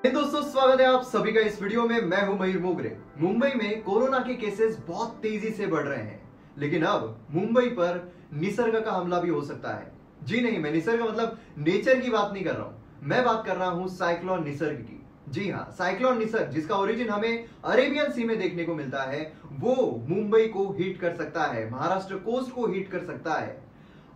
दोस्तों, स्वागत है आप सभी का इस वीडियो में। मैं हूं मयूर मोगरे। मुंबई में कोरोना के केसेस बहुत तेजी से बढ़ रहे हैं, लेकिन अब मुंबई पर निसर्ग का हमला भी हो सकता है। जी नहीं, मैं निसर्ग मतलब नेचर की बात नहीं कर रहा हूं, मैं बात कर रहा हूं साइक्लोन निसर्ग की। जी हाँ, साइक्लोन निसर्ग, जिसका ओरिजिन हमें अरेबियन सी में देखने को मिलता है, वो मुंबई को हिट कर सकता है, महाराष्ट्र कोस्ट को हिट कर सकता है।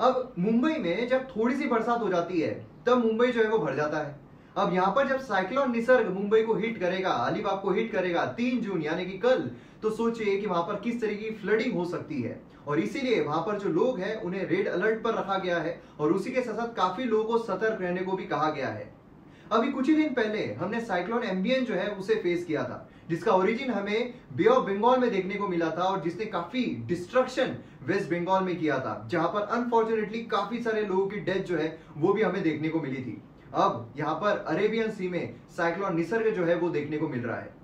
अब मुंबई में जब थोड़ी सी बरसात हो जाती है तब मुंबई जो है वो भर जाता है। अब यहां पर जब साइक्लोन निसर्ग मुंबई को हिट करेगा, अलीबाग को हिट करेगा 3 जून यानी कि कल, तो सोचिए कि वहां पर किस तरीके की फ्लडिंग हो सकती है। और इसीलिए वहां पर जो लोग हैं उन्हें रेड अलर्ट पर रखा गया है और उसी के साथ साथ काफी लोगों को सतर्क रहने को भी कहा गया है। अभी कुछ ही दिन पहले हमने साइक्लोन एम्बियन जो है उसे फेस किया था, जिसका ओरिजिन हमें बे ऑफ बंगाल में देखने को मिला था और जिसने काफी डिस्ट्रक्शन वेस्ट बंगाल में किया था, जहां पर अनफॉर्चुनेटली काफी सारे लोगों की डेथ जो है वो भी हमें देखने को मिली थी। अब यहां पर अरेबियन सी में साइक्लोन निसर्ग जो है वो देखने को मिल रहा है।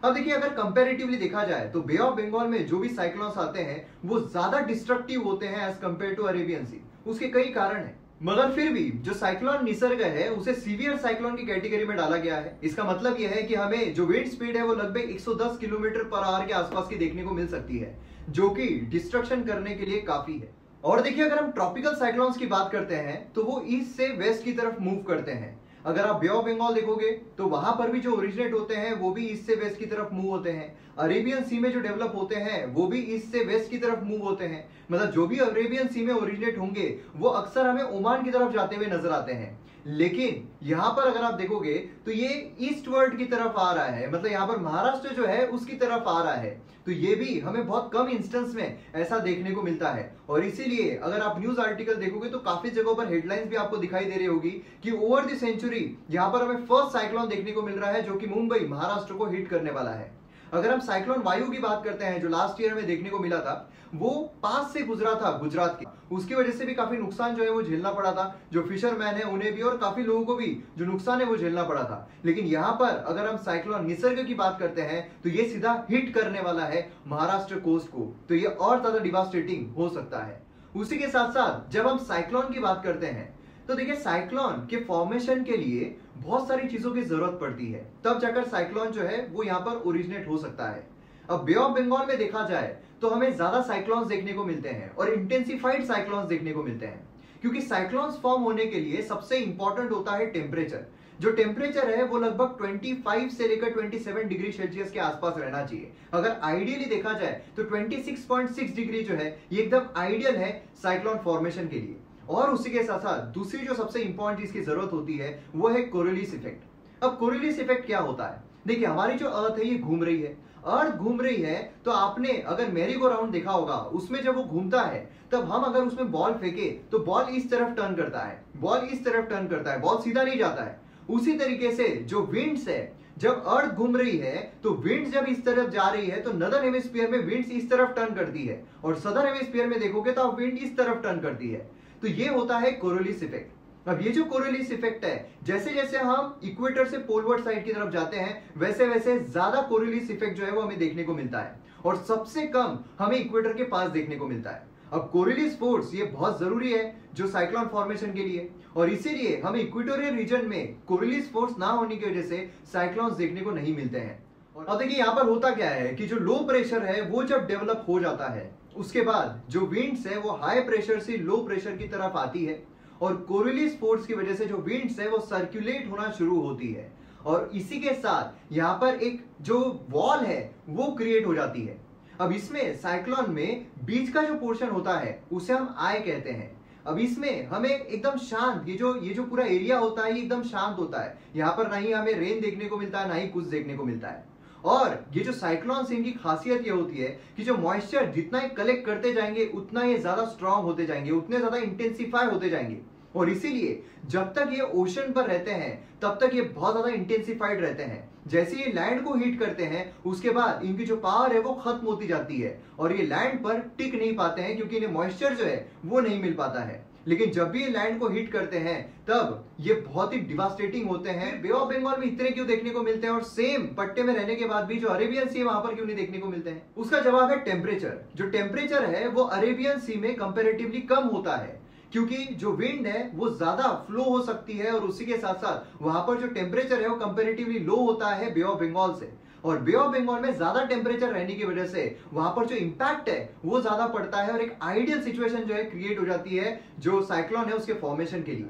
अब देखिए, अगर कंपैरेटिवली देखा जाए तो बे ऑफ बंगाल में जो भी साइक्लोन्स आते हैं वो ज्यादा डिस्ट्रक्टिव होते हैं एज कंपेयर टू अरेबियन सी। उसके कई कारण हैं, मगर फिर भी जो साइक्लोन निसर्ग है उसे सीवियर साइक्लोन की कैटेगरी में डाला गया है। इसका मतलब यह है कि हमें जो विंड स्पीड है वो लगभग 110 किलोमीटर पर आवर के आसपास की देखने को मिल सकती है, जो कि डिस्ट्रक्शन करने के लिए काफी है। और देखिए, अगर हम ट्रॉपिकल साइक्लोन्स की बात करते हैं तो वो ईस्ट से वेस्ट की तरफ मूव करते हैं। अगर आप बे ऑफ बंगाल देखोगे तो वहां पर भी जो ओरिजिनेट होते हैं वो भी ईस्ट से वेस्ट की तरफ मूव होते हैं। अरेबियन सी में जो डेवलप होते हैं वो भी ईस्ट से वेस्ट की तरफ मूव होते हैं। मतलब जो भी अरेबियन सी में ओरिजिनेट होंगे वो अक्सर हमें ओमान की तरफ जाते हुए नजर आते हैं। लेकिन यहां पर अगर आप देखोगे तो ये ईस्टवर्ड की तरफ आ रहा है, मतलब यहां पर महाराष्ट्र जो है उसकी तरफ आ रहा है। तो ये भी हमें बहुत कम इंस्टेंस में ऐसा देखने को मिलता है। और इसीलिए अगर आप न्यूज आर्टिकल देखोगे तो काफी जगहों पर हेडलाइंस भी आपको दिखाई दे रही होगी कि ओवर द सेंचुरी यहां पर हमें फर्स्ट साइक्लोन देखने को मिल रहा है जो कि मुंबई महाराष्ट्र को हिट करने वाला है। अगर हम साइक्लोन वायु की बात करते हैं जो लास्ट ईयर में देखने को मिला था, वो पास से गुजरा था गुजरात के, उसकी वजह से भी काफी नुकसान जो है वो झेलना पड़ा था। जो फिशरमैन है उन्हें भी और काफी लोगों को भी जो नुकसान है वो झेलना पड़ा था। लेकिन यहाँ पर अगर हम साइक्लोन निसर्ग की बात करते हैं तो ये सीधा हिट करने वाला है महाराष्ट्र कोस्ट को, तो ये और ज्यादा डिवास्टेटिंग हो सकता है। उसी के साथ साथ जब हम साइक्लोन की बात करते हैं तो देखिए, साइक्लोन के फॉर्मेशन के लिए बहुत सारी चीजों की जरूरत पड़ती है, तब जाकर साइक्लोन जो है वो यहाँ पर ओरिजिनेट हो सकता है। अब बे ऑफ बंगाल में देखा जाए तो हमें ज्यादा साइक्लोन्स देखने को मिलते हैं और इंटेंसिफाइड साइक्लोन्स देखने को मिलते हैं, क्योंकि साइक्लोन्स फॉर्म होने के लिए सबसे इंपॉर्टेंट होता है टेम्परेचर। जो टेम्परेचर है वो लगभग 25 से लेकर 27 डिग्री सेल्सियस के आसपास रहना चाहिए। अगर आइडियली देखा जाए तो 26.6 डिग्री जो है ये एकदम आइडियल है साइक्लोन फॉर्मेशन के लिए। और उसी के साथ साथ दूसरी जो सबसे इंपॉर्टेंट चीज की जरूरत होती है वो है कोरियोलिस इफेक्ट। अब कोरियोलिस इफेक्ट क्या होता है? देखिए, हमारी जो अर्थ है ये घूम रही है, अर्थ घूम रही है, तो आपने अगर मेरी गो राउंड देखा होगा, उसमें जब वो घूमता है तब हम अगर उसमें बॉल फेंके तो बॉल इस तरफ टर्न करता है, बॉल इस तरफ टर्न करता है, बॉल सीधा नहीं जाता है। उसी तरीके से जो विंड्स है, जब अर्थ घूम रही है तो विंड्स जब इस तरफ जा रही है तो नदर्न हेमिस्फीयर में विंड्स इस तरफ टर्न करती है और सदर्न हेमिस्फीयर में देखोगे तो विंड इस तरफ टर्न करती है। तो ये होता है कोरियोलिस इफेक्ट। अब ये जो कोरियोलिस इफेक्ट है, जैसे जैसे हम इक्वेटर से पोलवर्ड साइड की तरफ जाते हैं वैसे वैसे ज्यादा कोरियोलिस इफेक्ट जो है वो हमें देखने को मिलता है और सबसे कम हमें इक्वेटर के पास देखने को मिलता है। अब कोरियोलिस फोर्स ये बहुत जरूरी है जो साइक्लोन फॉर्मेशन के लिए, और इसीलिए हमें इक्वेटोरियल रीजन में कोरियोलिस फोर्स ना होने की वजह से साइक्लोन्स देखने को नहीं मिलते हैं। और देखिए, यहाँ पर होता क्या है कि जो लो प्रेशर है वो जब डेवलप हो जाता है उसके बाद जो विंड्स है वो हाई प्रेशर से लो प्रेशर की तरफ आती है और कोरियोलिस फोर्स की वजह से जो विंड्स है वो सर्कुलेट होना शुरू होती है और इसी के साथ यहाँ पर एक जो वॉल है वो क्रिएट हो जाती है। अब इसमें साइक्लोन में बीच का जो पोर्शन होता है उसे हम आई कहते हैं। अब इसमें हमें एकदम शांत ये जो पूरा एरिया होता है ये एकदम शांत होता है। यहाँ पर ना ही हमें रेन देखने को मिलता है ना ही कुछ देखने को मिलता है। और ये जो साइक्लोन्स इनकी खासियत ये होती है कि जो मॉइस्चर जितना ही कलेक्ट करते जाएंगे उतना ये ज्यादा स्ट्रांग होते जाएंगे, उतने ज्यादा इंटेंसिफाई होते जाएंगे और इसीलिए जब तक ये ओशन पर रहते हैं तब तक ये बहुत ज्यादा इंटेंसिफाइड रहते हैं। जैसे ये लैंड को हीट करते हैं उसके बाद इनकी जो पावर है वो खत्म होती जाती है और ये लैंड पर टिक नहीं पाते हैं क्योंकि इन्हें मॉइस्चर जो है वो नहीं मिल पाता है। लेकिन जब भी ये लैंड को हिट करते हैं तब ये बहुत ही डिवास्टेटिंग होते हैं। बे ऑफ बंगाल में इतने क्यों देखने को मिलते हैं और सेम पट्टे में रहने के बाद भी जो अरेबियन सी है वहां पर क्यों नहीं देखने को मिलते हैं? उसका जवाब है टेम्परेचर। जो टेम्परेचर है वो अरेबियन सी में कंपैरेटिवली कम होता है क्योंकि जो विंड है वो ज्यादा फ्लो हो सकती है और उसी के साथ साथ वहां पर जो टेम्परेचर है वो कंपेरेटिवली लो होता है बे ऑफ बंगाल से, और बे ऑफ बंगाल में ज्यादा टेम्परेचर रहने की वजह से वहां पर जो इंपैक्ट है वो ज्यादा पड़ता है और एक आइडियल सिचुएशन जो है क्रिएट हो जाती है जो साइक्लोन है उसके फॉर्मेशन के लिए।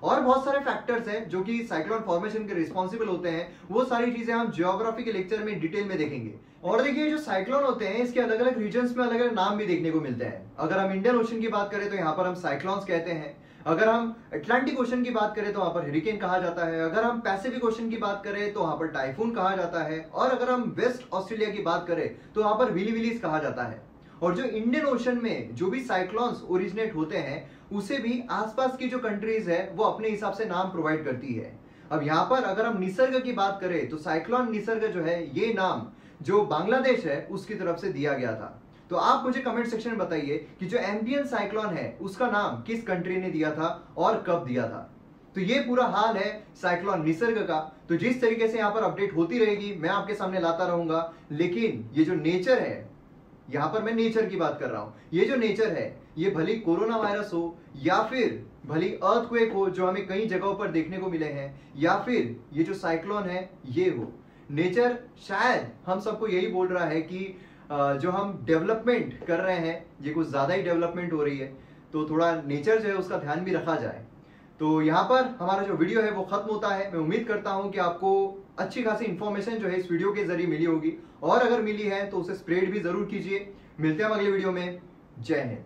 और बहुत सारे फैक्टर्स हैं जो कि साइक्लोन फॉर्मेशन के रिस्पॉन्सिबल होते हैं, वो सारी चीजें हम ज्योग्राफी के लेक्चर में डिटेल में देखेंगे। और देखिए जो साइक्लोन होते हैं इसके अलग अलग रीजन्स में अलग अलग नाम भी देखने को मिलते हैं। अगर हम इंडियन ओशन की बात करें तो यहाँ पर हम साइक्लोन्स कहते हैं, अगर हम अटलांटिक ओशन की बात करें तो वहां पर हरिकेन कहा जाता है, अगर हम पैसिफिक ओशन की बात करें तो वहां पर टाइफून कहा जाता है, और अगर हम वेस्ट ऑस्ट्रेलिया की बात करें तो वहां पर विली विलीज कहा जाता है। और जो इंडियन ओशन में जो भी साइक्लोन्स ओरिजिनेट होते हैं उसे भी आसपास की जो कंट्रीज है वो अपने हिसाब से नाम प्रोवाइड करती है। अब यहाँ पर अगर हम निसर्ग की बात करें तो साइक्लोन निसर्ग जो है ये नाम जो बांग्लादेश है उसकी तरफ से दिया गया था। तो आप मुझे कमेंट सेक्शन में बताइए कि जो एम्बियन साइक्लोन है उसका नाम किस कंट्री ने दिया था और कब दिया था। तो ये पूरा हाल है साइक्लोन निसर्ग का। तो जिस तरीके से यहाँ पर अपडेट होती रहेगी मैं आपके सामने लाता रहूंगा, लेकिन ये जो नेचर है, यहां पर मैं नेचर की बात कर रहा हूं, ये जो नेचर है ये भली कोरोना वायरस हो या फिर भली अर्थक्वेक हो जो हमें कई जगहों पर देखने को मिले हैं, या फिर ये जो साइक्लोन है ये हो, नेचर शायद हम सबको यही बोल रहा है कि जो हम डेवलपमेंट कर रहे हैं ये कुछ ज्यादा ही डेवलपमेंट हो रही है, तो थोड़ा नेचर जो है उसका ध्यान भी रखा जाए। तो यहाँ पर हमारा जो वीडियो है वो खत्म होता है। मैं उम्मीद करता हूँ कि आपको अच्छी खासी इंफॉर्मेशन जो है इस वीडियो के जरिए मिली होगी, और अगर मिली है तो उसे स्प्रेड भी जरूर कीजिए। मिलते हैं अगले वीडियो में। जय हिंद।